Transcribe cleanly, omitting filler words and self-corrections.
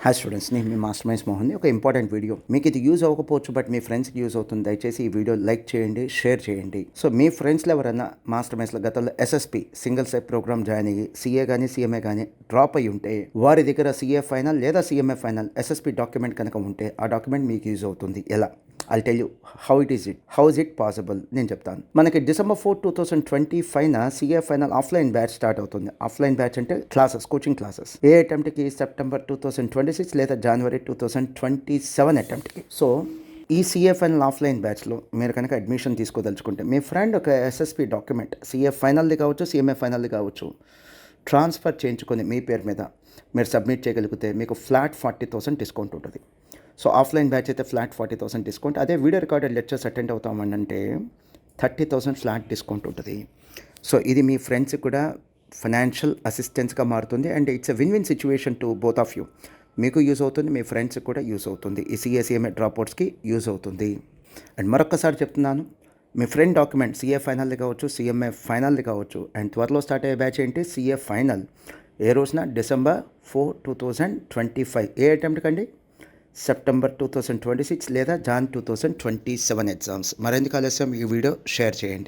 Hi students, నేను మీ master minds మోహన్ని. ఒక important video మీకు ఇది యూజ్ అవ్వకపోవచ్చు, బట్ మీ ఫ్రెండ్స్కి యూజ్ అవుతుంది. దయచేసి ఈ వీడియో లైక్ చేయండి, షేర్ చేయండి. సో మీ ఫ్రెండ్స్లో ఎవరైనా మాస్టర్ మైండ్స్లో గతంలో SSP single set program join అయ్యి సిఏ కానీ సిఎంఏ కానీ డ్రాప్ అయ్యి ఉంటే వారి దగ్గర సిఏ ఫైనల్ లేదా సిఎంఏ ఫైనల్ ఎస్ఎస్పి డాక్యుమెంట్ కనుక ఉంటే ఆ డాక్యుమెంట్ మీకు యూజ్ అవుతుంది. ఎలా? I'll tell you how is it possible నేను చెప్తాను. మనకి December 4, 2025 CA final offline batch start అవుతుంది. ఆఫ్లైన్ బ్యాచ్ అంటే క్లాసెస్, కోచింగ్ క్లాసెస్. ఏ అటెంప్ట్కి? సెప్టెంబర్ 2026 లేదా జనవరి 2027 అటెంప్ట్కి. సో ఈ సిఏ ఫైనల్ ఆఫ్లైన్ బ్యాచ్లో మీరు కనుక అడ్మిషన్ తీసుకోదలుచుకుంటే మీ ఫ్రెండ్ ఒక ఎస్ఎస్పి డాక్యుమెంట్ సిఏ ఫైనల్ది కావచ్చు, సిఎంఏ ఫైనల్ది కావచ్చు, ట్రాన్స్ఫర్ చేయించుకొని మీ పేరు మీద మీరు సబ్మిట్ చేయగలిగితే మీకు ఫ్లాట్ 40,000 డిస్కౌంట్ ఉంటుంది. సో ఆఫ్లైన్ బ్యాచ్ అయితే ఫ్లాట్ 40,000 డిస్కౌంట్. అదే వీడియో రికార్డెడ్ లెక్చర్స్ అటెండ్ అవుతామంటే 30,000 ఫ్లాట్ డిస్కౌంట్ ఉంటుంది. సో ఇది మీ ఫ్రెండ్స్కి కూడా ఫైనాన్షియల్ అసిస్టెన్స్గా మారుతుంది. And it's a win win situation to both of you. మీకు యూజ్ అవుతుంది, మీ ఫ్రెండ్స్కి కూడా యూజ్ అవుతుంది. ఈ సిఏ సిఎంఏ డ్రాప్అవుట్స్కి యూజ్ అవుతుంది. అండ్ మరొకసారి చెప్తున్నాను, మీ ఫ్రెండ్ డాక్యుమెంట్ సిఏ ఫైనల్ది కావచ్చు, సిఎంఏ ఫైనల్ది కావచ్చు. అండ్ త్వరలో స్టార్ట్ అయ్యే బ్యాచ్ ఏంటి? CA final. ఏ రోజున? December 4, 2025. ఏ అటెంప్ట్ కండి? సెప్టెంబర్ 2026 లేదా జాన్ 2027 ఎగ్జామ్స్. మరెందుకు ఆలస్యం? ఈ వీడియో షేర్ చేయండి.